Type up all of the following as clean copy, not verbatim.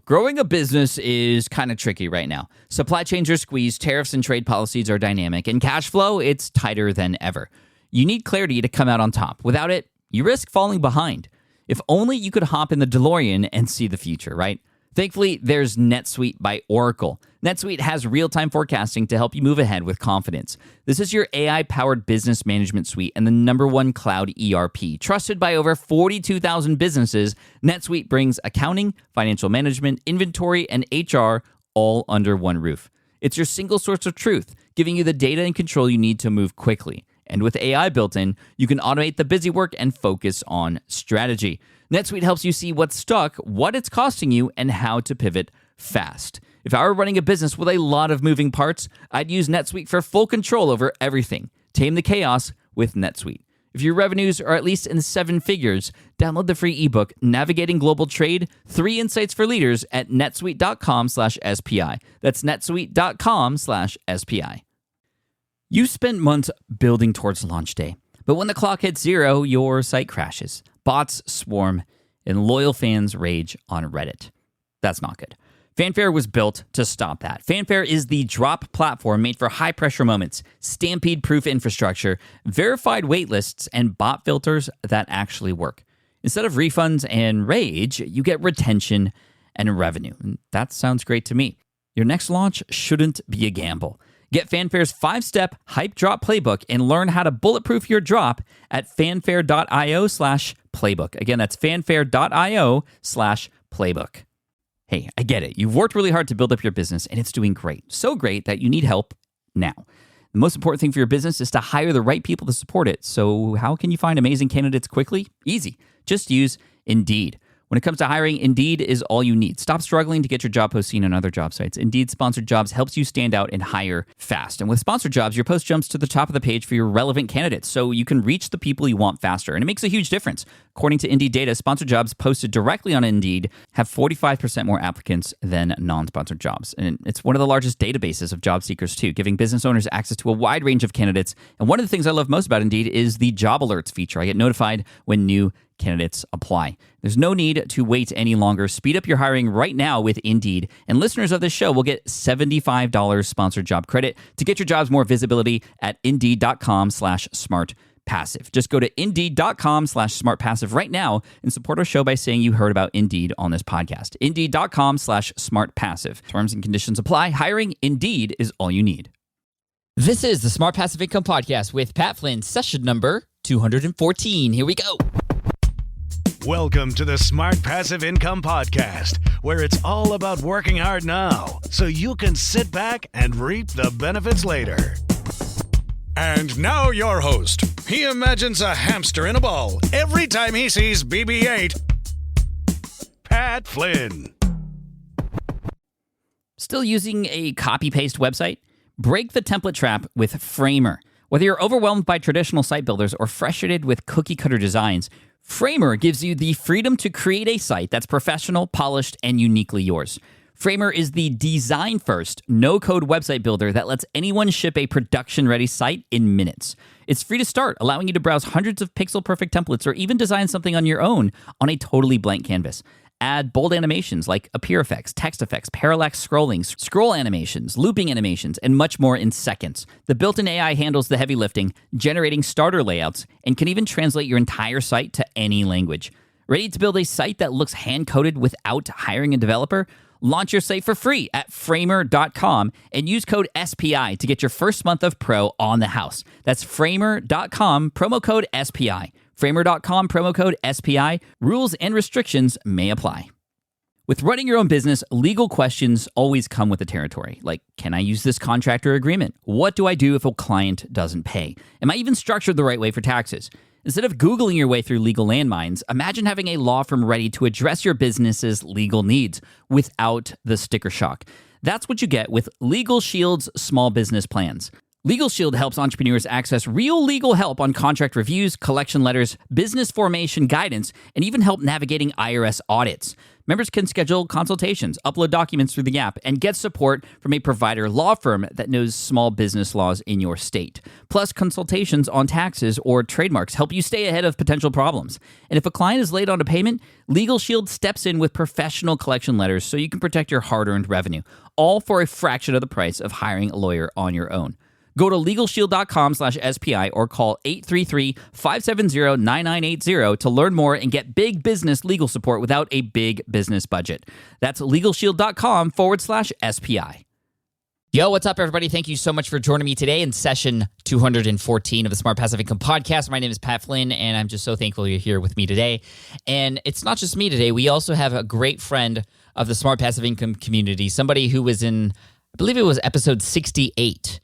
Growing a business is kind of tricky right now. Supply chains are squeezed, tariffs and trade policies are dynamic, and cash flow, it's tighter than ever. You need clarity to come out on top. Without it, you risk falling behind. If only you could hop in the DeLorean and see the future, right? Thankfully, there's NetSuite by Oracle. NetSuite has real-time forecasting to help you move ahead with confidence. This is your AI-powered business management suite and the #1 cloud ERP. Trusted by over 42,000 businesses, NetSuite brings accounting, financial management, inventory, and HR all under one roof. It's your single source of truth, giving you the data and control you need to move quickly. And with AI built in, you can automate the busy work and focus on strategy. NetSuite helps you see what's stuck, what it's costing you, and how to pivot fast. If I were running a business with a lot of moving parts, I'd use NetSuite for full control over everything. Tame the chaos with NetSuite. If your revenues are at least in 7 figures, download the free ebook, Navigating Global Trade, 3 Insights for Leaders at netsuite.com/SPI. That's netsuite.com/SPI. You spent months building towards launch day, but when the clock hits 0, your site crashes. Bots swarm, and loyal fans rage on Reddit. That's not good. Fanfare was built to stop that. Fanfare is the drop platform made for high-pressure moments, stampede-proof infrastructure, verified waitlists, and bot filters that actually work. Instead of refunds and rage, you get retention and revenue. And that sounds great to me. Your next launch shouldn't be a gamble. Get Fanfare's 5-step hype drop playbook and learn how to bulletproof your drop at fanfare.io/playbook. Again, that's fanfare.io/playbook. Hey, I get it. You've worked really hard to build up your business and it's doing great. So great that you need help now. The most important thing for your business is to hire the right people to support it. So how can you find amazing candidates quickly? Easy. Just use Indeed. When it comes to hiring, Indeed is all you need. Stop struggling to get your job post seen on other job sites. Indeed Sponsored Jobs helps you stand out and hire fast. And with Sponsored Jobs, your post jumps to the top of the page for your relevant candidates, so you can reach the people you want faster. And it makes a huge difference. According to Indeed data, Sponsored Jobs posted directly on Indeed have 45% more applicants than non-sponsored jobs. And it's one of the largest databases of job seekers, too, giving business owners access to a wide range of candidates. And one of the things I love most about Indeed is the job alerts feature. I get notified when new candidates apply. There's no need to wait any longer. Speed up your hiring right now with Indeed. And listeners of this show will get $75 sponsored job credit to get your jobs more visibility at Indeed.com/smartpassive. Just go to Indeed.com/smartpassive right now and support our show by saying you heard about Indeed on this podcast. Indeed.com/smartpassive. Terms and conditions apply. Hiring Indeed is all you need. This is the Smart Passive Income Podcast with Pat Flynn, session number 214. Here we go. Welcome to the Smart Passive Income Podcast, where it's all about working hard now so you can sit back and reap the benefits later. And now your host. He imagines a hamster in a ball every time he sees BB-8. Pat Flynn. Still using a copy-paste website? Break the template trap with Framer. Whether you're overwhelmed by traditional site builders or frustrated with cookie-cutter designs, Framer gives you the freedom to create a site that's professional, polished, and uniquely yours. Framer is the design-first, no-code website builder that lets anyone ship a production-ready site in minutes. It's free to start, allowing you to browse hundreds of pixel-perfect templates or even design something on your own on a totally blank canvas. Add bold animations like appear effects, text effects, parallax scrolling, scroll animations, looping animations, and much more in seconds. The built-in AI handles the heavy lifting, generating starter layouts, and can even translate your entire site to any language. Ready to build a site that looks hand-coded without hiring a developer? Launch your site for free at framer.com and use code SPI to get your first month of pro on the house. That's framer.com, promo code SPI. Framer.com, promo code SPI. Rules and restrictions may apply. With running your own business, legal questions always come with the territory. Like, can I use this contractor agreement? What do I do if a client doesn't pay? Am I even structured the right way for taxes? Instead of Googling your way through legal landmines, imagine having a law firm ready to address your business's legal needs without the sticker shock. That's what you get with Legal Shield's small business plans. Legal Shield helps entrepreneurs access real legal help on contract reviews, collection letters, business formation guidance, and even help navigating IRS audits. Members can schedule consultations, upload documents through the app, and get support from a provider law firm that knows small business laws in your state. Plus, consultations on taxes or trademarks help you stay ahead of potential problems. And if a client is late on a payment, Legal Shield steps in with professional collection letters so you can protect your hard-earned revenue, all for a fraction of the price of hiring a lawyer on your own. Go to LegalShield.com/SPI or call 833-570-9980 to learn more and get big business legal support without a big business budget. That's LegalShield.com/SPI. Yo, what's up, everybody? Thank you so much for joining me today in session 214 of the Smart Passive Income Podcast. My name is Pat Flynn, and I'm just so thankful you're here with me today. And it's not just me today. We also have a great friend of the Smart Passive Income community, somebody who was in, I believe it was episode 68.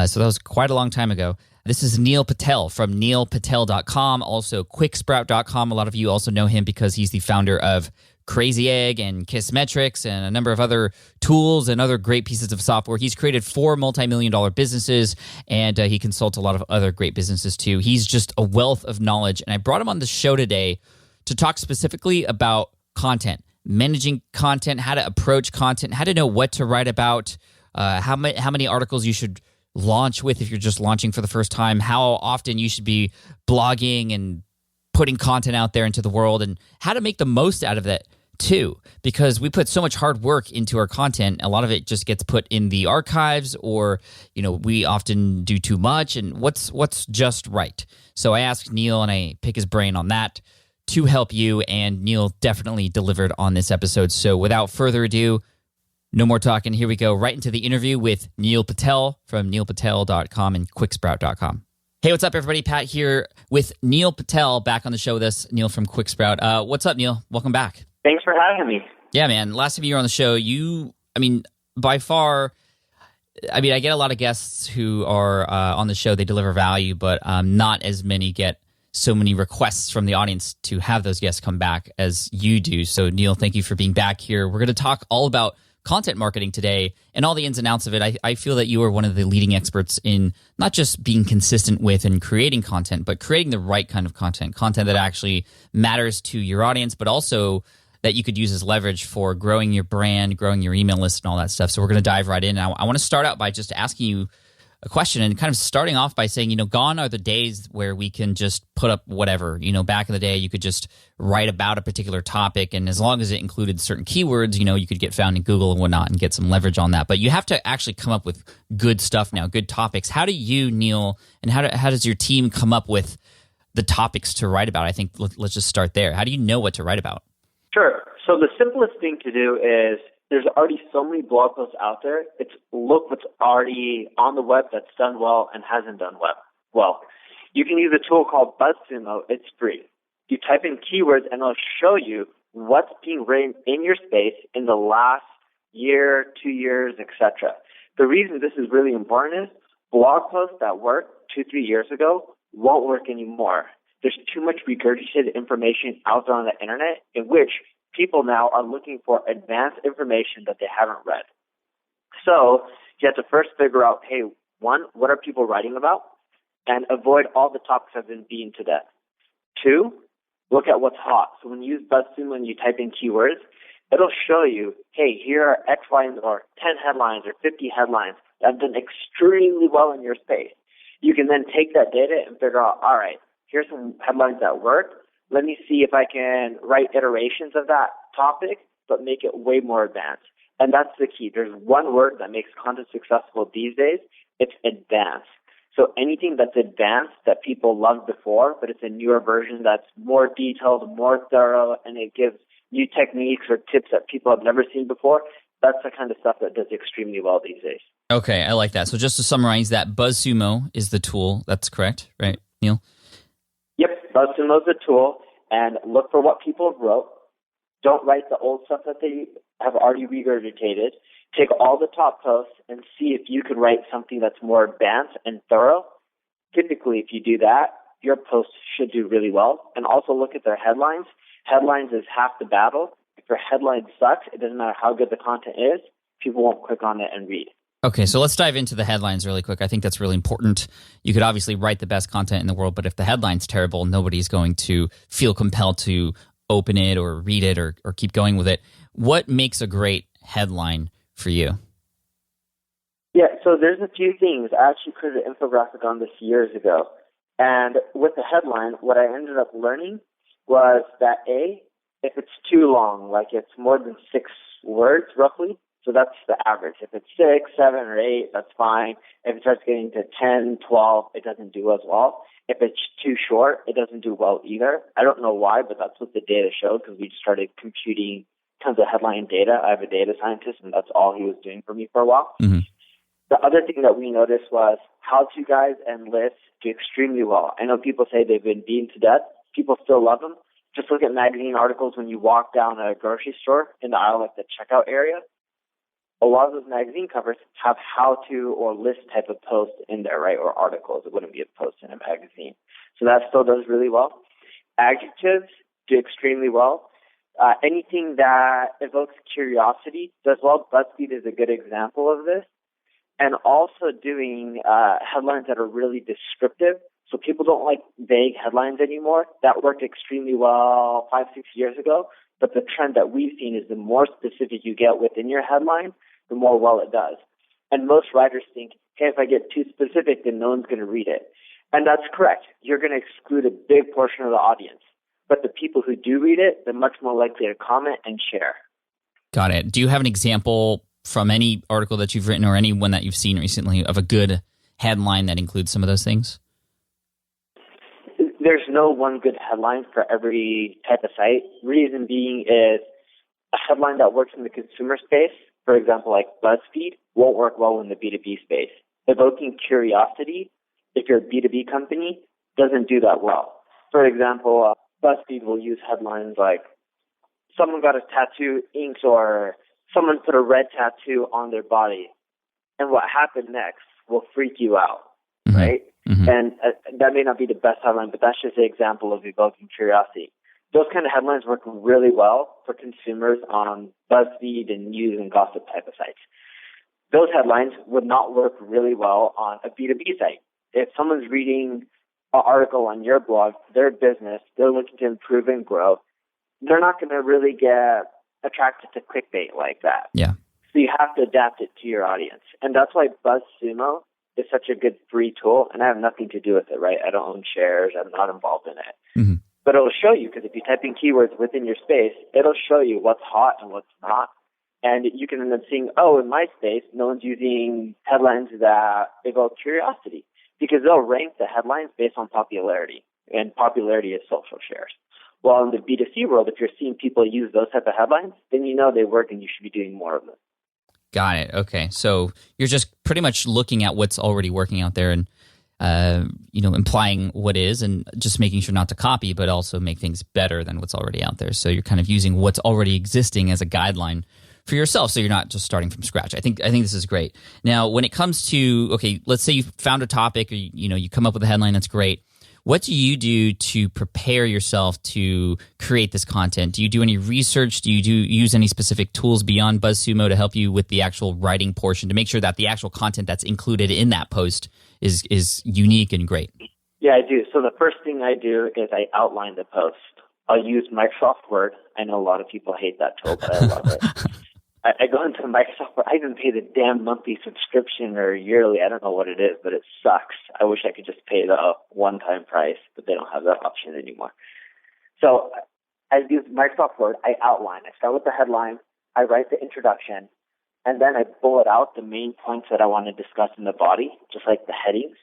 So that was quite a long time ago. This is Neil Patel from neilpatel.com, also quicksprout.com. A lot of you also know him because he's the founder of Crazy Egg and Kissmetrics and a number of other tools and other great pieces of software. He's created 4 multi-million-dollar businesses, and he consults a lot of other great businesses too. He's just a wealth of knowledge, and I brought him on the show today to talk specifically about content, managing content, how to approach content, how to know what to write about, how many articles you should launch with if you're just launching for the first time, how often you should be blogging and putting content out there into the world, and how to make the most out of that too, because we put so much hard work into our content. A lot of it just gets put in the archives, or we often do too much, and what's just right. So I asked Neil, and I pick his brain on that to help you, and Neil definitely delivered on this episode. So without further ado, no more talking. Here we go right into the interview with Neil Patel from neilpatel.com and quicksprout.com. Hey, what's up, everybody? Pat here with Neil Patel back on the show with us. Neil from Quicksprout. What's up, Neil? Welcome back. Thanks for having me. Yeah, man. Last time you were on the show, by far, I get a lot of guests who are on the show. They deliver value, but not as many get so many requests from the audience to have those guests come back as you do. So, Neil, thank you for being back here. We're going to talk all about content marketing today and all the ins and outs of it. I feel that you are one of the leading experts in not just being consistent with and creating content, but creating the right kind of content that actually matters to your audience, but also that you could use as leverage for growing your brand, growing your email list, and all that stuff. So we're going to dive right in. I want to start out by just asking you a question and kind of starting off by saying, gone are the days where we can just put up whatever. Back in the day, you could just write about a particular topic, and as long as it included certain keywords, you could get found in Google and whatnot and get some leverage on that. But you have to actually come up with good stuff now, good topics. How do you, Neil, and how does your team come up with the topics to write about? I think let's just start there. How do you know what to write about? Sure. So the simplest thing to do is, there's already so many blog posts out there. It's look what's already on the web that's done well and hasn't done well. You can use a tool called BuzzSumo. It's free. You type in keywords and it'll show you what's being written in your space in the last year, 2 years, etc. The reason this is really important is blog posts that worked 2-3 years ago won't work anymore. There's too much regurgitated information out there on the internet in which people now are looking for advanced information that they haven't read. So you have to first figure out, hey, one, what are people writing about? And avoid all the topics that have been beaten to death. 2, look at what's hot. So when you use BuzzSumo and you type in keywords, it'll show you, hey, here are X lines or 10 headlines or 50 headlines that have done extremely well in your space. You can then take that data and figure out, all right, here's some headlines that work. Let me see if I can write iterations of that topic, but make it way more advanced. And that's the key. There's one word that makes content successful these days. It's advanced. So anything that's advanced that people loved before, but it's a newer version that's more detailed, more thorough, and it gives new techniques or tips that people have never seen before, that's the kind of stuff that does extremely well these days. Okay, I like that. So just to summarize that, BuzzSumo is the tool. That's correct, right, Neil? Yep, BuzzSumo is the tool, and look for what people wrote. Don't write the old stuff that they have already regurgitated. Take all the top posts and see if you could write something that's more advanced and thorough. Typically, if you do that, your post should do really well. And also look at their headlines. Headlines is half the battle. If your headline sucks, it doesn't matter how good the content is, people won't click on it and read. Okay, so let's dive into the headlines really quick. I think that's really important. You could obviously write the best content in the world, but if the headline's terrible, nobody's going to feel compelled to open it or read it or keep going with it. What makes a great headline for you? Yeah, so there's a few things. I actually created an infographic on this years ago. And with the headline, what I ended up learning was that if it's too long, like it's more than 6 words roughly, so that's the average. If it's 6, 7, or 8, that's fine. If it starts getting to 10, 12, it doesn't do as well. If it's too short, it doesn't do well either. I don't know why, but that's what the data showed because we started computing tons of headline data. I have a data scientist, and that's all he was doing for me for a while. Mm-hmm. The other thing that we noticed was how-to guides and lists do extremely well. I know people say they've been beaten to death. People still love them. Just look at magazine articles when you walk down a grocery store in the aisle, like the checkout area. A lot of those magazine covers have how-to or list type of posts in there, right, or articles. It wouldn't be a post in a magazine. So that still does really well. Adjectives do extremely well. Anything that evokes curiosity does well. BuzzFeed is a good example of this. And also doing headlines that are really descriptive. So people don't like vague headlines anymore. That worked extremely well 5, 6 years ago. But the trend that we've seen is the more specific you get within your headline, the more well it does. And most writers think, hey, if I get too specific, then no one's going to read it. And that's correct. You're going to exclude a big portion of the audience. But the people who do read it, they're much more likely to comment and share. Got it. Do you have an example from any article that you've written or any one that you've seen recently of a good headline that includes some of those things? There's no one good headline for every type of site. Reason being is a headline that works in the consumer space, for example, like BuzzFeed, won't work well in the B2B space. Evoking curiosity, if you're a B2B company, doesn't do that well. For example, BuzzFeed will use headlines like, someone got a tattoo inked, or someone put a red tattoo on their body, and what happened next will freak you out, Mm-hmm. right? Mm-hmm. And that may not be the best headline, but that's just an example of evoking curiosity. Those kind of headlines work really well for consumers on BuzzFeed and news and gossip type of sites. Those headlines would not work really well on a B2B site. If someone's reading an article on your blog, their business, they're looking to improve and grow, they're not going to really get attracted to clickbait like that. Yeah. So you have to adapt it to your audience. And that's why BuzzSumo is such a good free tool, and I have nothing to do with it, right? I don't own shares. I'm not involved in it. Mm-hmm. But it'll show you, because if you type in keywords within your space, it'll show you what's hot and what's not. And you can end up seeing, oh, in my space, no one's using headlines that evoke curiosity, because they'll rank the headlines based on popularity, and popularity is social shares. Well, in the B2C world, if you're seeing people use those type of headlines, then you know they work and you should be doing more of them. Got it. Okay. So you're just pretty much looking at what's already working out there and, implying what is and just making sure not to copy, but also make things better than what's already out there. So you're kind of using what's already existing as a guideline for yourself. So you're not just starting from scratch. I think this is great. Now, when it comes to, okay, let's say you found a topic or, you come up with a headline that's great. What do you do to prepare yourself to create this content? Do you do any research? Do you use any specific tools beyond BuzzSumo to help you with the actual writing portion to make sure that the actual content that's included in that post is unique and great? Yeah, I do. So the first thing I do is I outline the post. I'll use Microsoft Word. I know a lot of people hate that tool, but I love it. I go into Microsoft Word. I even pay the damn monthly subscription or yearly. I don't know what it is, but it sucks. I wish I could just pay the one-time price, but they don't have that option anymore. So I use Microsoft Word. I outline. I start with the headline. I write the introduction, and then I bullet out the main points that I want to discuss in the body, just like the headings.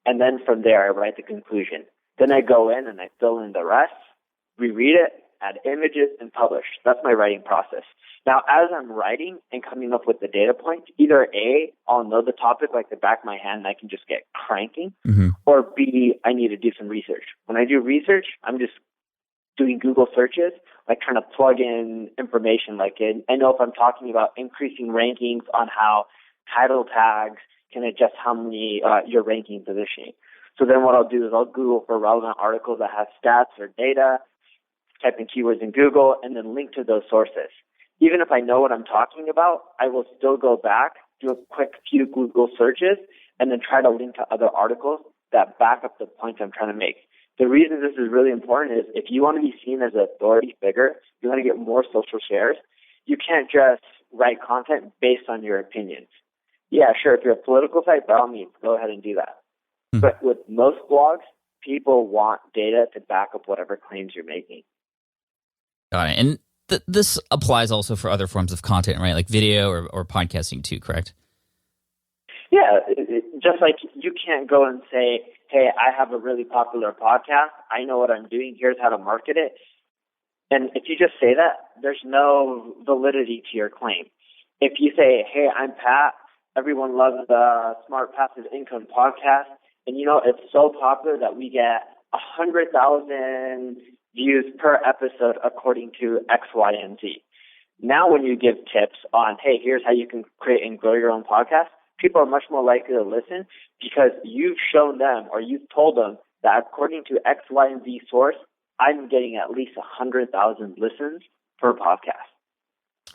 And then from there, I write the conclusion. Then I go in and I fill in the rest, reread it, add images, and publish. That's my writing process. Now, as I'm writing and coming up with the data points, either A, I'll know the topic like the back of my hand and I can just get cranking, Mm-hmm. or B, I need to do some research. When I do research, I'm just doing Google searches, like trying to plug in information. Like I know if I'm talking about increasing rankings on how title tags can adjust how many your ranking positioning. So then what I'll do is I'll Google for relevant articles that have stats or data, type in keywords in Google, and then link to those sources. Even if I know what I'm talking about, I will still go back, do a quick few Google searches, and then try to link to other articles that back up the points I'm trying to make. The reason this is really important is if you want to be seen as an authority figure, you want to get more social shares, you can't just write content based on your opinions. Yeah, sure, if you're a political site, by all means, go ahead and do that. But with most blogs, people want data to back up whatever claims you're making. Got it. And this applies also for other forms of content, right? Like video or podcasting too, correct? Yeah, just like you can't go and say, hey, I have a really popular podcast. I know what I'm doing. Here's how to market it. And if you just say that, there's no validity to your claim. If you say, hey, I'm Pat, everyone loves the Smart Passive Income podcast, and it's so popular that we get 100,000 views per episode according to X, Y, and Z. Now when you give tips on, hey, here's how you can create and grow your own podcast, people are much more likely to listen because you've shown them or you've told them that according to X, Y, and Z source, I'm getting at least 100,000 listens per podcast.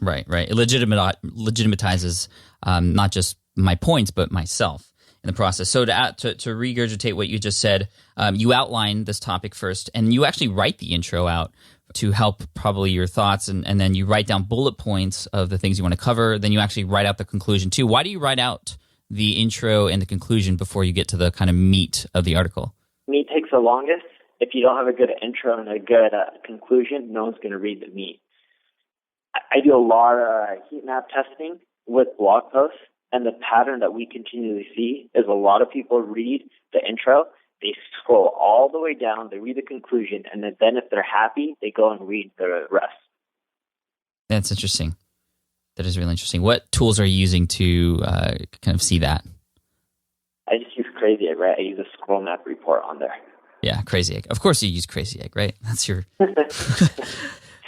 Right. It legitimizes not just my points, but myself in the process. So to regurgitate what you just said, you outline this topic first, and you actually write the intro out to help probably your thoughts, and then you write down bullet points of the things you want to cover. Then you actually write out the conclusion too. Why do you write out the intro and the conclusion before you get to the kind of meat of the article? Meat takes the longest. If you don't have a good intro and a good conclusion, no one's going to read the meat. I do a lot of heat map testing with blog posts, and the pattern that we continually see is a lot of people read the intro, they scroll all the way down, they read the conclusion, and then if they're happy, they go and read the rest. That's interesting. That is really interesting. What tools are you using to kind of see that? I just use Crazy Egg, right? I use a scroll map report on there. Yeah, Crazy Egg. Of course you use Crazy Egg, right? That's your...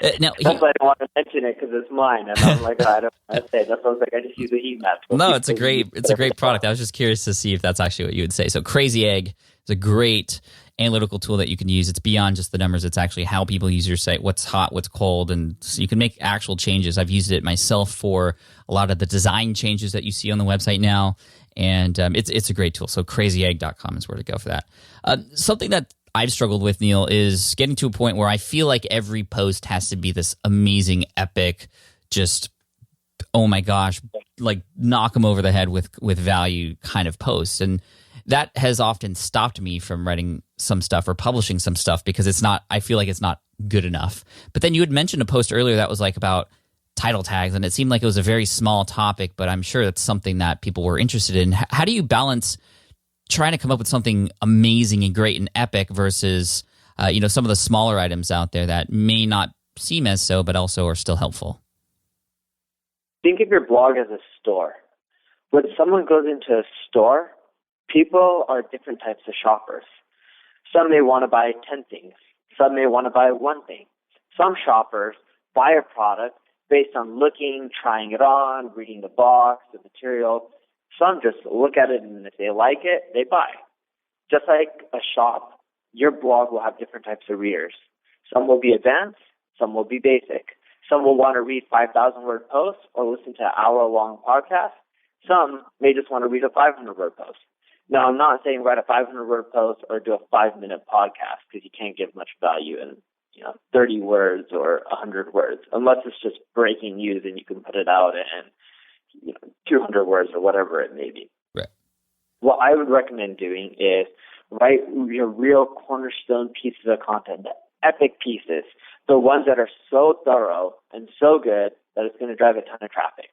That's why I don't want to mention it because it's mine, and I'm like, I don't want to say. That's why I was like, I just use a heat map. No, it's a great product. I was just curious to see if that's actually what you would say. So Crazy Egg is a great analytical tool that you can use. It's beyond just the numbers. It's actually how people use your site, what's hot, what's cold, and so you can make actual changes. I've used it myself for a lot of the design changes that you see on the website now, and it's a great tool. So crazyegg.com is where to go for that. Something that I've struggled with, Neil, is getting to a point where I feel like every post has to be this amazing, epic, just, oh my gosh, like knock them over the head with value kind of post. And that has often stopped me from writing some stuff or publishing some stuff because I feel like it's not good enough. But then you had mentioned a post earlier that was like about title tags, and it seemed like it was a very small topic, but I'm sure that's something that people were interested in. How do you balance trying to come up with something amazing and great and epic versus some of the smaller items out there that may not seem as so, but also are still helpful? Think of your blog as a store. When someone goes into a store, people are different types of shoppers. Some may want to buy 10 things. Some may want to buy one thing. Some shoppers buy a product based on looking, trying it on, reading the box, the material. Some just look at it, and if they like it, they buy. Just like a shop, your blog will have different types of readers. Some will be advanced, some will be basic. Some will want to read 5,000-word posts or listen to an hour-long podcast. Some may just want to read a 500-word post. Now, I'm not saying write a 500-word post or do a 5-minute podcast because you can't give much value in 30 words or 100 words, unless it's just breaking news and you can put it out in 200 words or whatever it may be. Right. What I would recommend doing is write your real cornerstone pieces of content, the epic pieces, the ones that are so thorough and so good that it's going to drive a ton of traffic.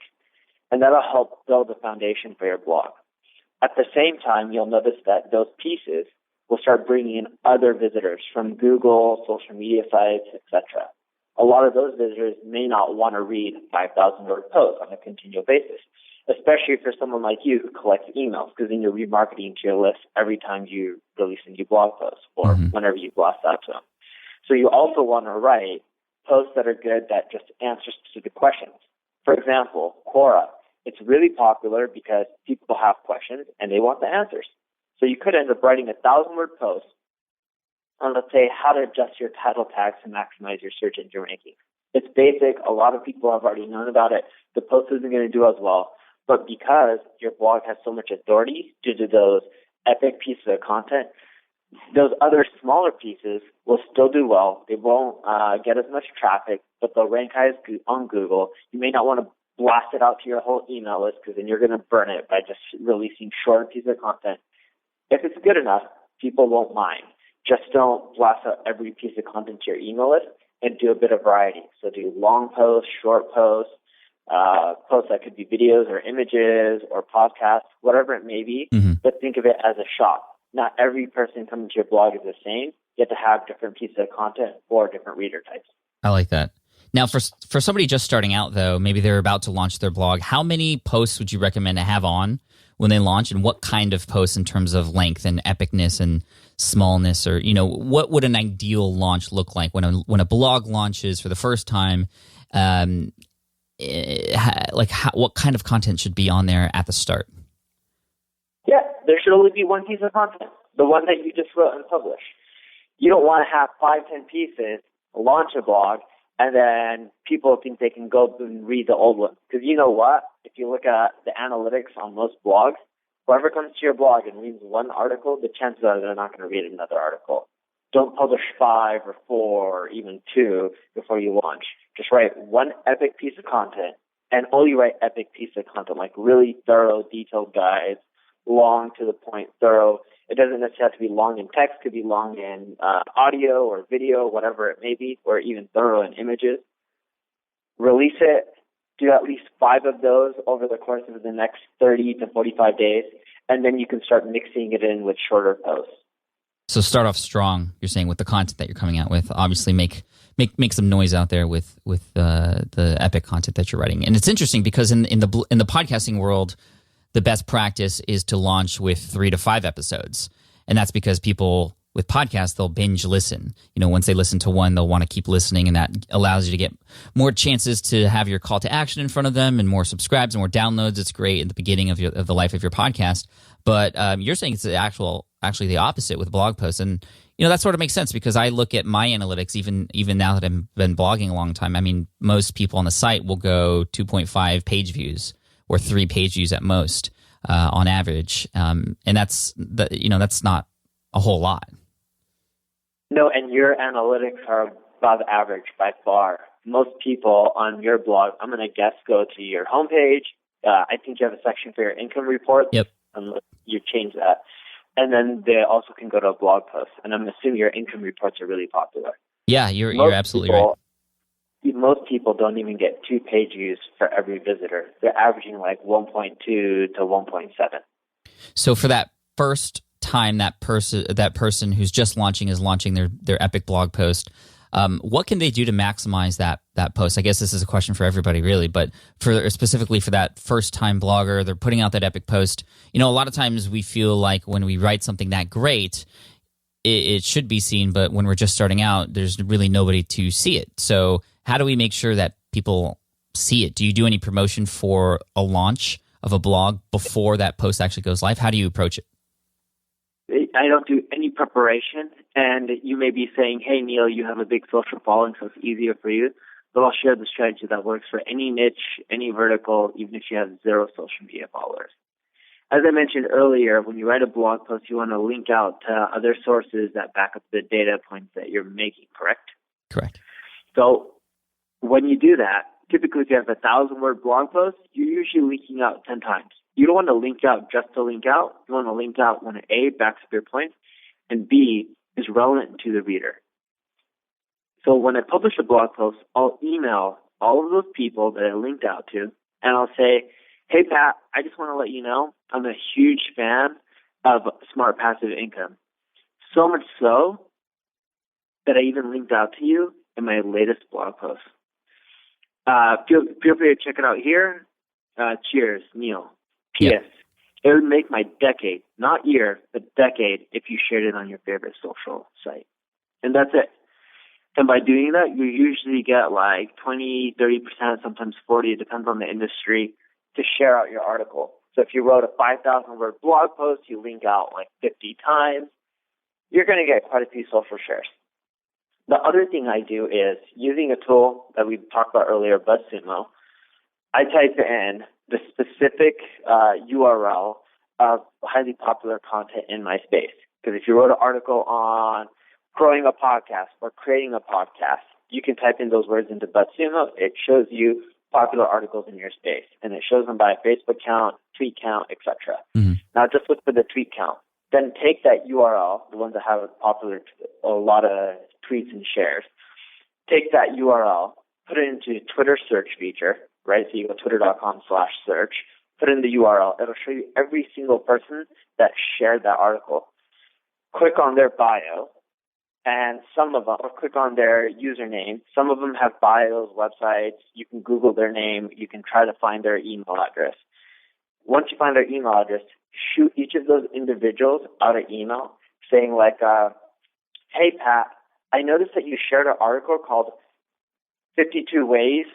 And that'll help build a foundation for your blog. At the same time, you'll notice that those pieces will start bringing in other visitors from Google, social media sites, etc. A lot of those visitors may not want to read 5,000-word posts on a continual basis, especially if you're someone like you who collects emails, because then you're remarketing to your list every time you release a new blog post or whenever you blast out to them. So you also want to write posts that are good that just answer specific questions. For example, Quora. It's really popular because people have questions and they want the answers. So you could end up writing a 1,000-word post on, let's say, how to adjust your title tags to maximize your search engine ranking. It's basic. A lot of people have already known about it. The post isn't going to do as well. But because your blog has so much authority due to those epic pieces of content, those other smaller pieces will still do well. They won't get as much traffic, but they'll rank high on Google. You may not want to blast it out to your whole email list because then you're going to burn it by just releasing shorter pieces of content. If it's good enough, people won't mind. Just don't blast out every piece of content to your email list, and do a bit of variety. So do long posts, short posts, posts that could be videos or images or podcasts, whatever it may be, but think of it as a shop. Not every person coming to your blog is the same. You have to have different pieces of content for different reader types. I like that. Now, for somebody just starting out, though, maybe they're about to launch their blog, how many posts would you recommend to have on when they launch, and what kind of posts in terms of length and epicness and smallness, or, you know, what would an ideal launch look like when a blog launches for the first time? What kind of content should be on there at the start? Yeah, there should only be one piece of content, the one that you just wrote and published. You don't want to have 5-10 pieces, launch a blog, and then people think they can go and read the old one. Because you know what? If you look at the analytics on most blogs, whoever comes to your blog and reads one article, the chances are they're not going to read another article. Don't publish 5 or 4 or even 2 before you launch. Just write one epic piece of content, and only write epic piece of content, like really thorough, detailed guides, long to the point, thorough. It doesn't necessarily have to be long in text. It could be long in audio or video, whatever it may be, or even thorough in images. Release it. Do at least 5 of those over the course of the next 30 to 45 days, and then you can start mixing it in with shorter posts. So start off strong, you're saying, with the content that you're coming out with. Obviously make some noise out there with the epic content that you're writing. And it's interesting because in the podcasting world, the best practice is to launch with 3 to 5 episodes. And that's because people with podcasts, they'll binge listen. You know, once they listen to one, they'll want to keep listening, and that allows you to get more chances to have your call to action in front of them and more subscribes and more downloads. It's great at the beginning of the life of your podcast. But you're saying it's actually the opposite with blog posts. And, you know, that sort of makes sense because I look at my analytics even now that I've been blogging a long time. I mean, most people on the site will go 2.5 page views or 3 page views at most on average. And that's not a whole lot. No, and your analytics are above average by far. Most people on your blog, I'm going to guess, go to your homepage. I think you have a section for your income report. Yep. Unless you change that. And then they also can go to a blog post. And I'm assuming your income reports are really popular. Yeah, you're absolutely right. Most people don't even get 2 page views for every visitor. They're averaging like 1.2 to 1.7. So for that first time that person who's just launching their epic blog post, what can they do to maximize that post? I guess this is a question for everybody, really, but specifically for that first time blogger, they're putting out that epic post. You know, a lot of times we feel like when we write something that great, it should be seen, but when we're just starting out, there's really nobody to see it. So how do we make sure that people see it? Do you do any promotion for a launch of a blog before that post actually goes live? How do you approach it? I don't do any preparation, and you may be saying, hey, Neil, you have a big social following, so it's easier for you. But I'll share the strategy that works for any niche, any vertical, even if you have 0 social media followers. As I mentioned earlier, when you write a blog post, you want to link out to other sources that back up the data points that you're making, correct? Correct. So when you do that, typically if you have a 1,000-word blog post, you're usually linking out 10 times. You don't want to link out just to link out. You want to link out when A, backs up your points, and B, is relevant to the reader. So when I publish a blog post, I'll email all of those people that I linked out to, and I'll say, hey, Pat, I just want to let you know I'm a huge fan of Smart Passive Income. So much so that I even linked out to you in my latest blog post. Feel free to check it out here. Cheers, Neil. P.S. Yep. It would make my decade, not year, but decade, if you shared it on your favorite social site. And that's it. And by doing that, you usually get like 20, 30%, sometimes 40%, it depends on the industry, to share out your article. So if you wrote a 5,000-word blog post, you link out like 50 times, you're going to get quite a few social shares. The other thing I do is, using a tool that we talked about earlier, BuzzSumo, I type in the specific URL of highly popular content in my space. Because if you wrote an article on growing a podcast or creating a podcast, you can type in those words into BuzzSumo. It shows you popular articles in your space, and it shows them by Facebook count, tweet count, etc. Now, just look for the tweet count. Then take that URL, the ones that have a lot of tweets and shares. Take that URL, put it into Twitter search feature, right? So you go twitter.com/search, put in the URL. It'll show you every single person that shared that article. Click on their bio, and some of them, or click on their username. Some of them have bios, websites. You can Google their name. You can try to find their email address. Once you find their email address, shoot each of those individuals out an email saying like, hey, Pat, I noticed that you shared an article called 52 Ways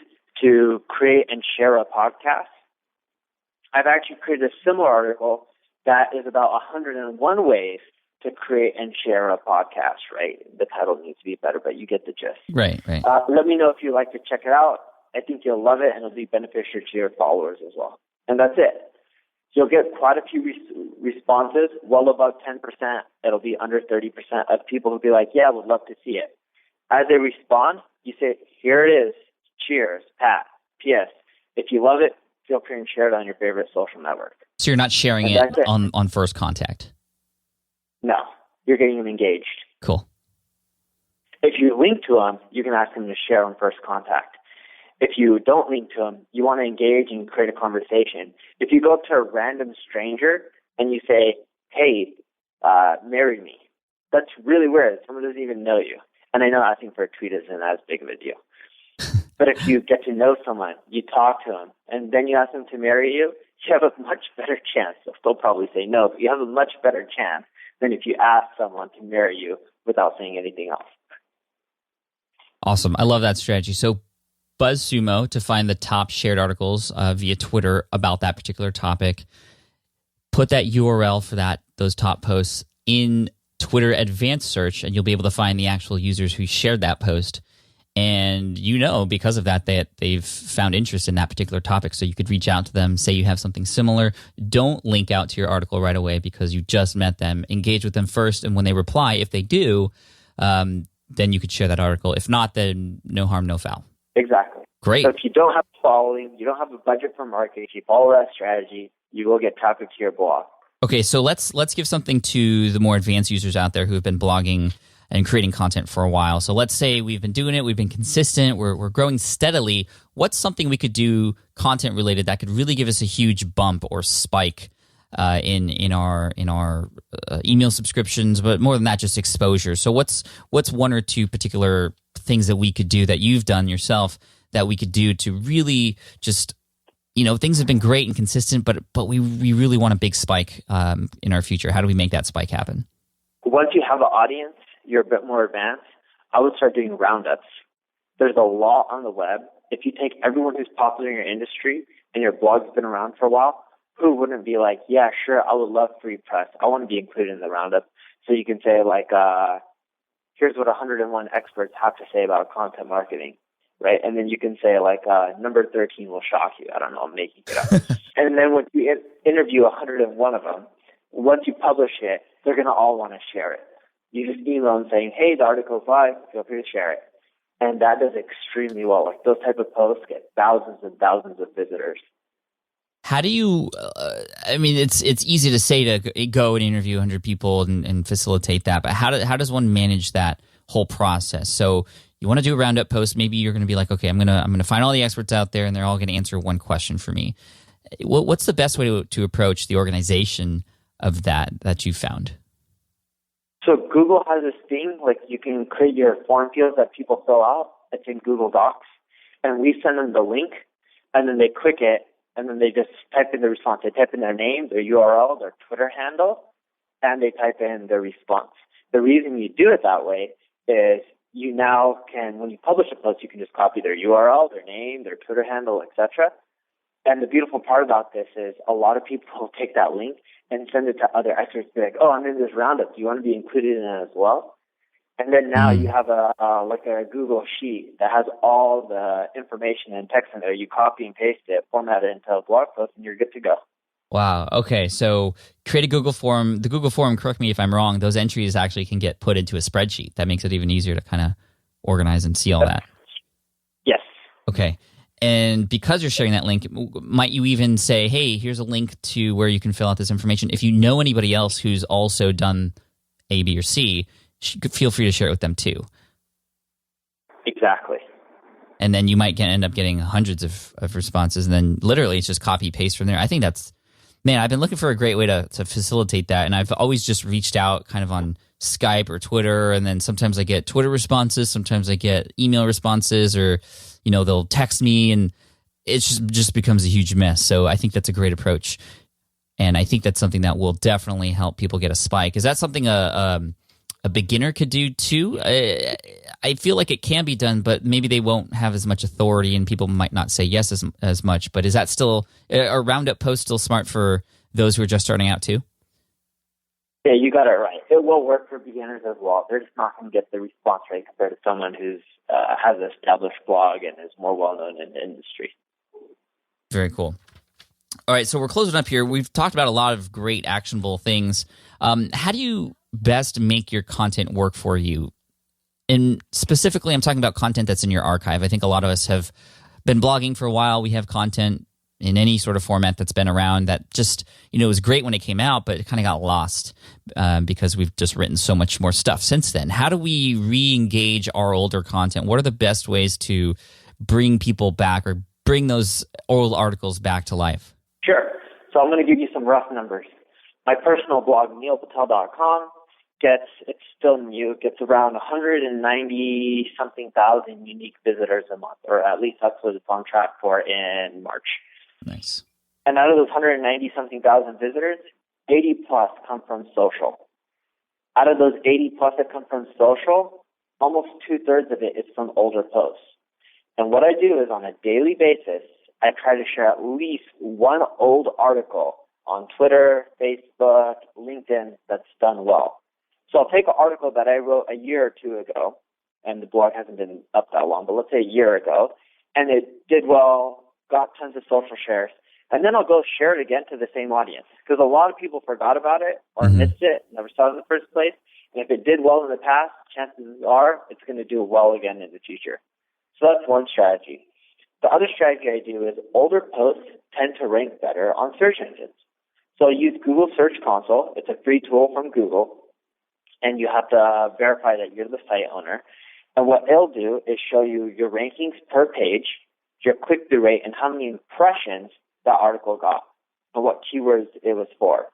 to Create and Share a Podcast. I've actually created a similar article that is about 101 ways to create and share a podcast, right? The title needs to be better, but you get the gist. Right. Let me know if you'd like to check it out. I think you'll love it, and it'll be beneficial to your followers as well. And that's it. You'll get quite a few responses, well above 10%. It'll be under 30% of people who'll be like, yeah, I would love to see it. As they respond, you say, here it is. Cheers, Pat. P.S. If you love it, feel free and share it on your favorite social network. So you're not sharing it on first contact? No, you're getting them engaged. Cool. If you link to them, you can ask them to share on first contact. If you don't link to them, you want to engage and create a conversation. If you go up to a random stranger and you say, hey, marry me, that's really weird. Someone doesn't even know you. And I know asking for a tweet isn't as big of a deal. But if you get to know someone, you talk to them, and then you ask them to marry you, you have a much better chance. They'll probably say no, but you have a much better chance than if you ask someone to marry you without saying anything else. Awesome. I love that strategy. So BuzzSumo to find the top shared articles via Twitter about that particular topic. Put that URL for those top posts in Twitter advanced search, and you'll be able to find the actual users who shared that post. And because of that they've found interest in that particular topic. So you could reach out to them, say you have something similar. Don't link out to your article right away because you just met them. Engage with them first, and when they reply, if they do, then you could share that article. If not, then no harm, no foul. Exactly. Great. So if you don't have a following, you don't have a budget for marketing, if you follow that strategy, you will get traffic to your blog. Okay, so let's give something to the more advanced users out there who have been blogging and creating content for a while. So let's say we've been doing it, we've been consistent, we're growing steadily. What's something we could do content related that could really give us a huge bump or spike in our email subscriptions, but more than that, just exposure. So what's one or two particular things that we could do that you've done yourself that we could do to really just, things have been great and consistent, but we really want a big spike in our future. How do we make that spike happen? Once you have an audience, you're a bit more advanced, I would start doing roundups. There's a law on the web. If you take everyone who's popular in your industry and your blog's been around for a while, who wouldn't be like, yeah, sure, I would love free press. I want to be included in the roundup. So you can say like, here's what 101 experts have to say about content marketing, right? And then you can say like, number 13 will shock you. I don't know, I'm making it up. And then when you interview 101 of them, once you publish it, they're going to all want to share it. You just email them saying, hey, the article's live, feel free to share it. And that does extremely well. Like those type of posts get thousands and thousands of visitors. How do you, it's easy to say to go and interview 100 people and facilitate that, but how does one manage that whole process? So you want to do a roundup post, maybe you're going to be like, okay, I'm going to find all the experts out there and they're all going to answer one question for me. What's the best way to approach the organization of that you found? So Google has this thing, like you can create your form fields that people fill out. It's in Google Docs. And we send them the link, and then they click it, and then they just type in the response. They type in their name, their URL, their Twitter handle, and they type in their response. The reason you do it that way is you now can, when you publish a post, you can just copy their URL, their name, their Twitter handle, etc. And the beautiful part about this is a lot of people will take that link and send it to other experts. Be like, oh, I'm in this roundup. Do you want to be included in it as well? And then now you have a Google sheet that has all the information and text in there. You copy and paste it, format it into a blog post, and you're good to go. Wow. Okay. So create a Google form. The Google form, correct me if I'm wrong, those entries actually can get put into a spreadsheet. That makes it even easier to kind of organize and see all that. Yes. Okay. And because you're sharing that link, might you even say, hey, here's a link to where you can fill out this information. If you know anybody else who's also done A, B, or C, feel free to share it with them too. Exactly. And then you might end up getting hundreds of responses, and then literally it's just copy paste from there. I think that's, man, I've been looking for a great way to facilitate that, and I've always just reached out kind of on Skype or Twitter, and then sometimes I get Twitter responses, sometimes I get email responses, or they'll text me, and it just becomes a huge mess. So I think that's a great approach, and I think that's something that will definitely help people get a spike. Is that something a beginner could do too? I feel like it can be done, but maybe they won't have as much authority and people might not say yes as much. But is that still, a roundup post still smart for those who are just starting out too? Yeah, you got it right. It will work for beginners as well. They're just not going to get the response rate compared to someone who's has an established blog and is more well-known in the industry. Very cool. All right, so we're closing up here. We've talked about a lot of great actionable things. How do you best make your content work for you? And specifically, I'm talking about content that's in your archive. I think a lot of us have been blogging for a while. We have content in any sort of format that's been around that just, was great when it came out, but it kind of got lost because we've just written so much more stuff since then. How do we re-engage our older content? What are the best ways to bring people back or bring those old articles back to life? Sure. So I'm going to give you some rough numbers. My personal blog, neilpatel.com, it's still new, gets around 190-something thousand unique visitors a month, or at least that's what it's on track for in March. Nice. And out of those 190-something thousand visitors, 80 plus come from social. Out of those 80 plus that come from social, almost 2/3 of it is from older posts. And what I do is on a daily basis, I try to share at least one old article on Twitter, Facebook, LinkedIn that's done well. So I'll take an article that I wrote a year or two ago, and the blog hasn't been up that long, but let's say a year ago, and it did well, got tons of social shares, and then I'll go share it again to the same audience, because a lot of people forgot about it or missed it, never saw it in the first place, and if it did well in the past, chances are it's going to do well again in the future. So that's one strategy. The other strategy I do is older posts tend to rank better on search engines. So I use Google Search Console. It's a free tool from Google, and you have to verify that you're the site owner. And what it'll do is show you your rankings per page, your click-through rate, and how many impressions that article got, and what keywords it was for.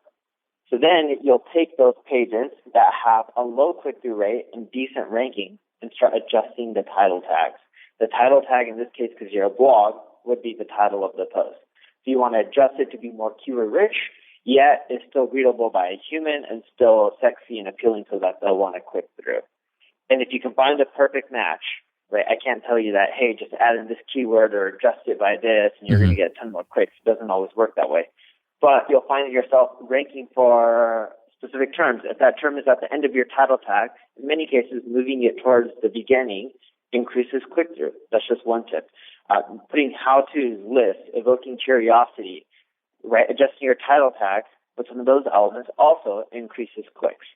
So then you'll take those pages that have a low click-through rate and decent ranking and start adjusting the title tags. The title tag, in this case, because you're a blog, would be the title of the post. So you want to adjust it to be more keyword-rich, yet it's still readable by a human and still sexy and appealing so that they'll want to click through. And if you can find a perfect match, right, I can't tell you that, hey, just add in this keyword or adjust it by this and you're going to get a ton more clicks. It doesn't always work that way. But you'll find yourself ranking for specific terms. If that term is at the end of your title tag, in many cases, moving it towards the beginning increases click-through. That's just one tip. Putting how-tos, lists, evoking curiosity, right? Adjusting your title tag with some of those elements also increases clicks.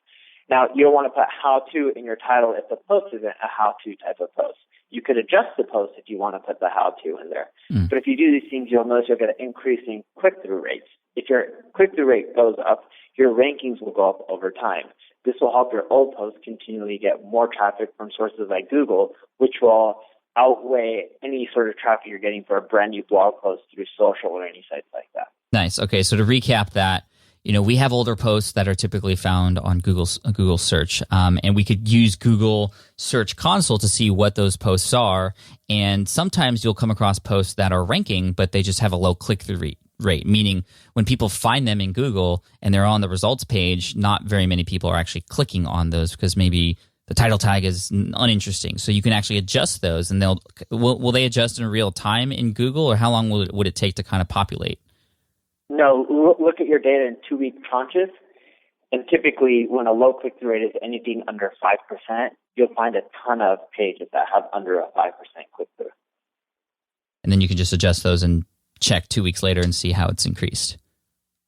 Now, you don't want to put how-to in your title if the post isn't a how-to type of post. You could adjust the post if you want to put the how-to in there. But if you do these things, you'll notice you'll get an increasing click-through rates. If your click-through rate goes up, your rankings will go up over time. This will help your old posts continually get more traffic from sources like Google, which will outweigh any sort of traffic you're getting for a brand new blog post through social or any sites like that. Nice. Okay, so to recap that, we have older posts that are typically found on Google search, and we could use Google Search Console to see what those posts are. And sometimes you'll come across posts that are ranking, but they just have a low click-through rate, meaning when people find them in Google and they're on the results page, not very many people are actually clicking on those because maybe the title tag is uninteresting. So you can actually adjust those, and will they adjust in real time in Google, or how long would it take to kind of populate? No, look at your data in 2-week tranches, and typically when a low click-through rate is anything under 5%, you'll find a ton of pages that have under a 5% click-through. And then you can just adjust those and check 2 weeks later and see how it's increased.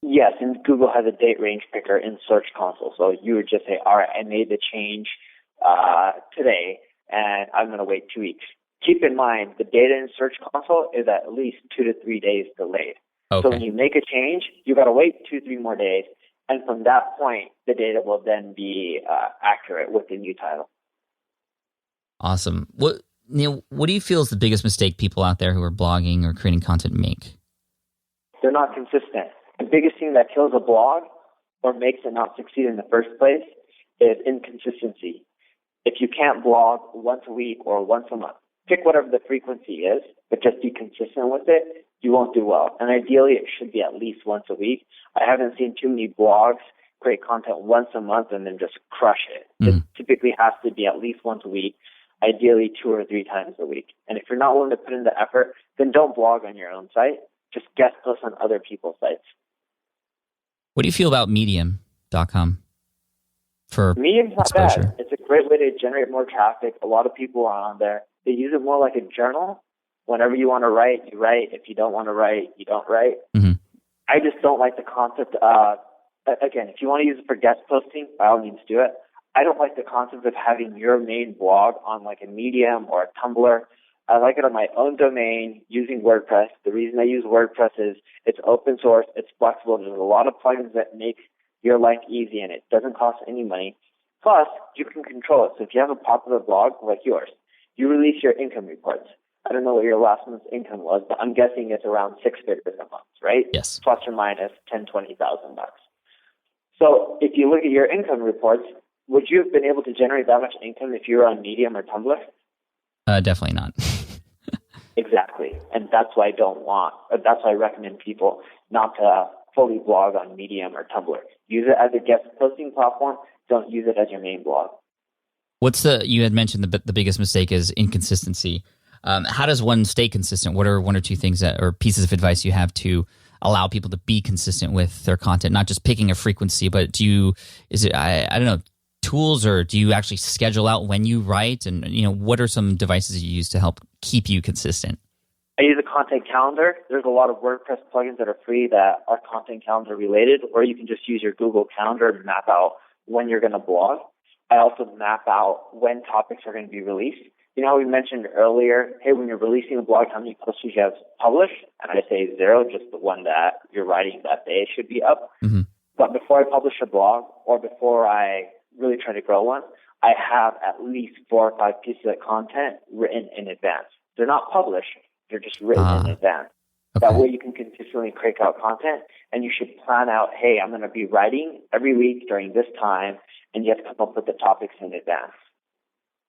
Yes, and Google has a date range picker in Search Console. So you would just say, all right, I made the change today, and I'm going to wait 2 weeks. Keep in mind, the data in Search Console is at least 2 to 3 days delayed. Okay. So when you make a change, you got to wait 2-3 more days, and from that point, the data will then be accurate with the new title. Awesome. Neil, what do you feel is the biggest mistake people out there who are blogging or creating content make? They're not consistent. The biggest thing that kills a blog or makes it not succeed in the first place is inconsistency. If you can't blog once a week or once a month, pick whatever the frequency is, but just be consistent with it, you won't do well. And ideally, it should be at least once a week. I haven't seen too many blogs create content once a month and then just crush it. It typically has to be at least once a week, ideally 2 or 3 times a week. And if you're not willing to put in the effort, then don't blog on your own site. Just guest post on other people's sites. What do you feel about Medium.com for Medium's not exposure? bad. It's a great way to generate more traffic. A lot of people are on there. They use it more like a journal. Whenever you want to write, you write. If you don't want to write, you don't write. Mm-hmm. I just don't like the concept of, again, if you want to use it for guest posting, by all means do it. I don't like the concept of having your main blog on like a Medium or a Tumblr. I like it on my own domain using WordPress. The reason I use WordPress is it's open source, it's flexible. There's a lot of plugins that make your life easy, and it doesn't cost any money. Plus, you can control it. So if you have a popular blog like yours, you release your income reports. I don't know what your last month's income was, but I'm guessing it's around 6 figures a month, right? Yes. Plus or minus $10,000, $20,000. So if you look at your income reports, would you have been able to generate that much income if you were on Medium or Tumblr? Definitely not. Exactly. And that's why that's why I recommend people not to fully blog on Medium or Tumblr. Use it as a guest posting platform. Don't use it as your main blog. You had mentioned the biggest mistake is inconsistency. How does one stay consistent? What are 1 or 2 things or pieces of advice you have to allow people to be consistent with their content? Not just picking a frequency, but I don't know, tools, or do you actually schedule out when you write? And what are some devices you use to help keep you consistent? I use a content calendar. There's a lot of WordPress plugins that are free that are content calendar related, or you can just use your Google Calendar to map out when you're going to blog. I also map out when topics are going to be released. You know how we mentioned earlier, hey, when you're releasing a blog, how many posts you have published? And I say 0, just the one that you're writing that day should be up. Mm-hmm. But before I publish a blog or before I really try to grow one, I have at least 4 or 5 pieces of content written in advance. They're not published. They're just written in advance. Okay. That way you can consistently crank out content, and you should plan out, hey, I'm going to be writing every week during this time, and you have to come up with the topics in advance.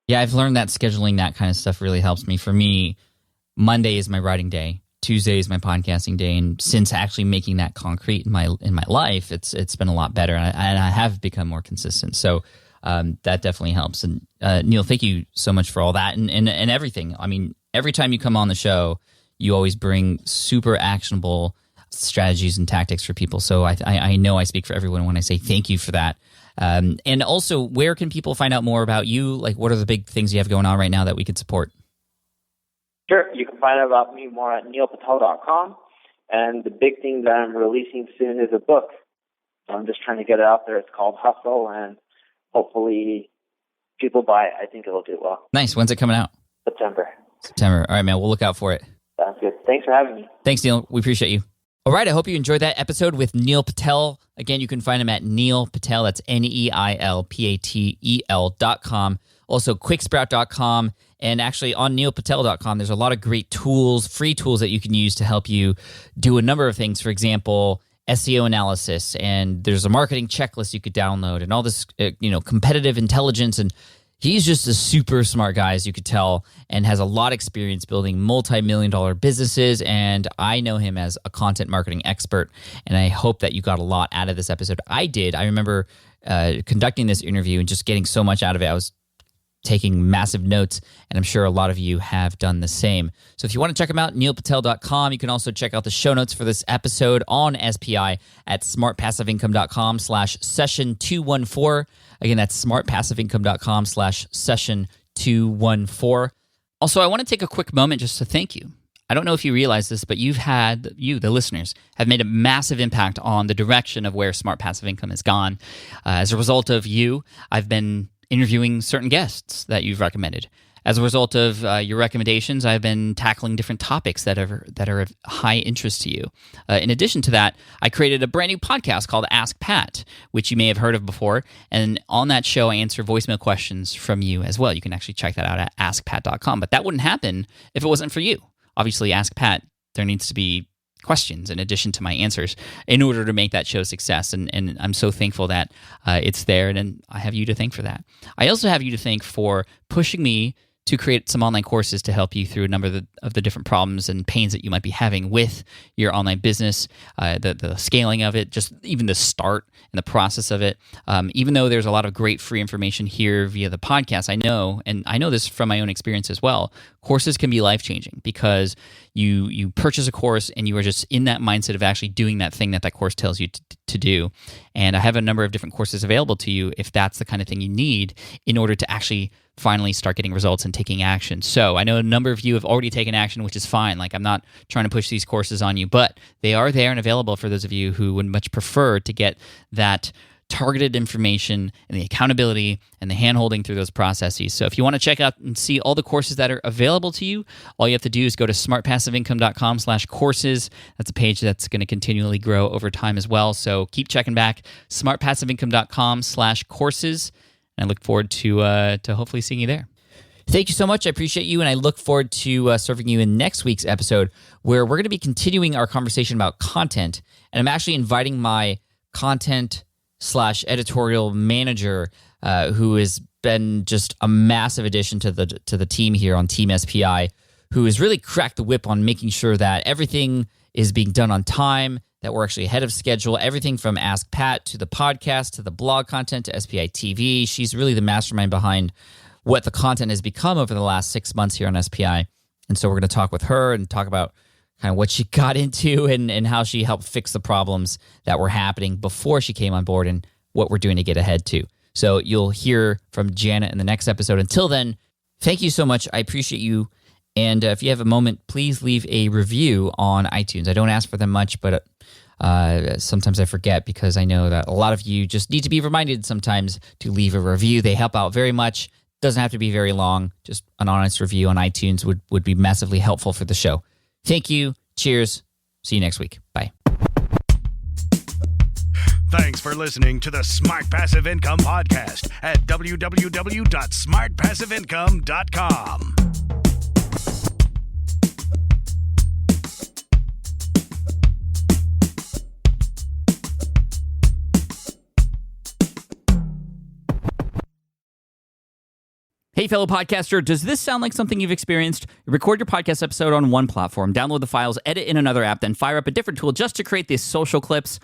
Yeah, I've learned that scheduling that kind of stuff really helps me. For me, Monday is my writing day. Tuesday is my podcasting day, and since actually making that concrete in my life, it's been a lot better, and I have become more consistent. So that definitely helps. And Neil, thank you so much for all that and everything. I mean, every time you come on the show, you always bring super actionable strategies and tactics for people. So I know I speak for everyone when I say thank you for that. And also, where can people find out more about you? Like, what are the big things you have going on right now that we could support? Sure. You can find out about me more at neilpatel.com. And the big thing that I'm releasing soon is a book. I'm just trying to get it out there. It's called Hustle, and hopefully people buy it. I think it'll do well. Nice. When's it coming out? September. All right, man. We'll look out for it. Sounds good. Thanks for having me. Thanks, Neil. We appreciate you. All right. I hope you enjoyed that episode with Neil Patel. Again, you can find him at Neil Patel. That's NeilPatel.com. Also, quicksprout.com. And actually on neilpatel.com, there's a lot of great tools, free tools that you can use to help you do a number of things. For example, SEO analysis, and there's a marketing checklist you could download, and all this, competitive intelligence. And he's just a super smart guy, as you could tell, and has a lot of experience building multi-million-dollar businesses. And I know him as a content marketing expert, and I hope that you got a lot out of this episode. I did. I remember conducting this interview and just getting so much out of it. I was taking massive notes, and I'm sure a lot of you have done the same. So if you want to check them out, neilpatel.com. You can also check out the show notes for this episode on SPI at smartpassiveincome.com/session214. Again, that's smartpassiveincome.com/session214. Also, I want to take a quick moment just to thank you. I don't know if you realize this, but you, the listeners, have made a massive impact on the direction of where Smart Passive Income has gone. As a result of you, I've been interviewing certain guests that you've recommended. As a result of your recommendations, I've been tackling different topics that are of high interest to you. In addition to that, I created a brand new podcast called Ask Pat, which you may have heard of before. And on that show, I answer voicemail questions from you as well. You can actually check that out at askpat.com. But that wouldn't happen if it wasn't for you. Obviously, Ask Pat, there needs to be questions in addition to my answers in order to make that show a success. And I'm so thankful that it's there, and I have you to thank for that. I also have you to thank for pushing me to create some online courses to help you through a number of the different problems and pains that you might be having with your online business, the scaling of it, just even the start and the process of it. Even though there's a lot of great free information here via the podcast, I know this from my own experience as well, courses can be life-changing because you purchase a course and you are just in that mindset of actually doing that thing that course tells you to do. And I have a number of different courses available to you if that's the kind of thing you need in order to actually finally start getting results and taking action. So I know a number of you have already taken action, which is fine. Like, I'm not trying to push these courses on you, but they are there and available for those of you who would much prefer to get that targeted information and the accountability and the hand-holding through those processes. So if you want to check out and see all the courses that are available to you, all you have to do is go to smartpassiveincome.com/courses. That's a page that's going to continually grow over time as well. So keep checking back, smartpassiveincome.com/courses. And I look forward to hopefully seeing you there. Thank you so much. I appreciate you, and I look forward to serving you in next week's episode, where we're going to be continuing our conversation about content. And I'm actually inviting my content/editorial manager, who has been just a massive addition to the team here on Team SPI, who has really cracked the whip on making sure that everything is being done on time, that we're actually ahead of schedule, everything from Ask Pat to the podcast to the blog content to SPI TV. She's really the mastermind behind what the content has become over the last 6 months here on SPI. And so we're going to talk with her and talk about kind of what she got into and how she helped fix the problems that were happening before she came on board and what we're doing to get ahead too. So you'll hear from Janet in the next episode. Until then, thank you so much. I appreciate you. And if you have a moment, please leave a review on iTunes. I don't ask for them much, but sometimes I forget because I know that a lot of you just need to be reminded sometimes to leave a review. They help out very much. Doesn't have to be very long. Just an honest review on iTunes would be massively helpful for the show. Thank you. Cheers. See you next week. Bye. Thanks for listening to the Smart Passive Income Podcast at www.smartpassiveincome.com. Hey, fellow podcaster, does this sound like something you've experienced? Record your podcast episode on one platform, download the files, edit in another app, then fire up a different tool just to create these social clips?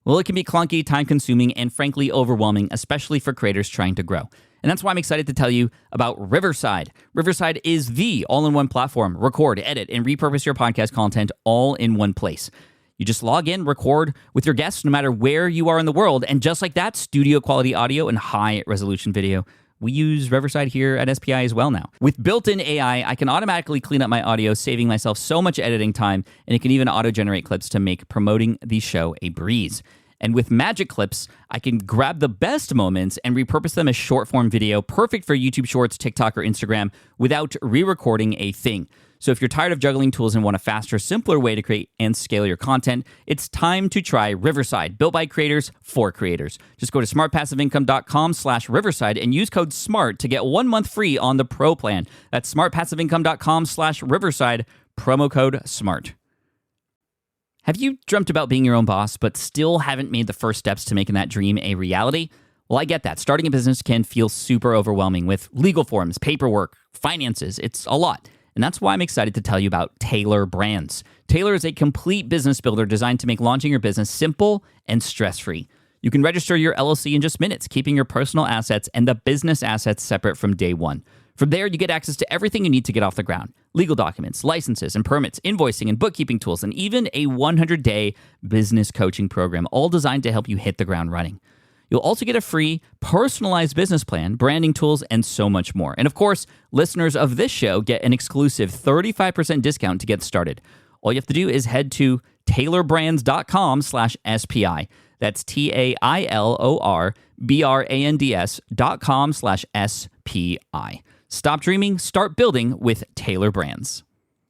Well, it can be clunky, time-consuming, and frankly overwhelming, especially for creators trying to grow. And that's why I'm excited to tell you about Riverside. Riverside is the all-in-one platform. Record, edit, and repurpose your podcast content all in one place. You just log in, record with your guests no matter where you are in the world, and just like that, studio-quality audio and high-resolution video. We use Riverside here at SPI as well now. With built-in AI, I can automatically clean up my audio, saving myself so much editing time, and it can even auto-generate clips to make promoting the show a breeze. And with Magic Clips, I can grab the best moments and repurpose them as short-form video, perfect for YouTube Shorts, TikTok, or Instagram, without re-recording a thing. So if you're tired of juggling tools and want a faster, simpler way to create and scale your content, it's time to try Riverside, built by creators for creators. Just go to smartpassiveincome.com/Riverside and use code SMART to get 1 month free on the Pro plan. That's smartpassiveincome.com/Riverside, promo code SMART. Have you dreamt about being your own boss, but still haven't made the first steps to making that dream a reality? Well, I get that. Starting a business can feel super overwhelming with legal forms, paperwork, finances. It's a lot. And that's why I'm excited to tell you about Taylor Brands. Taylor is a complete business builder designed to make launching your business simple and stress-free. You can register your LLC in just minutes, keeping your personal assets and the business assets separate from day one. From there, you get access to everything you need to get off the ground. Legal documents, licenses and permits, invoicing and bookkeeping tools, and even a 100-day business coaching program, all designed to help you hit the ground running. You'll also get a free personalized business plan, branding tools, and so much more. And of course, listeners of this show get an exclusive 35% discount to get started. All you have to do is head to tailorbrands.com/SPI. That's TAILORBRANDS.com/SPI. Stop dreaming, start building with Tailor Brands.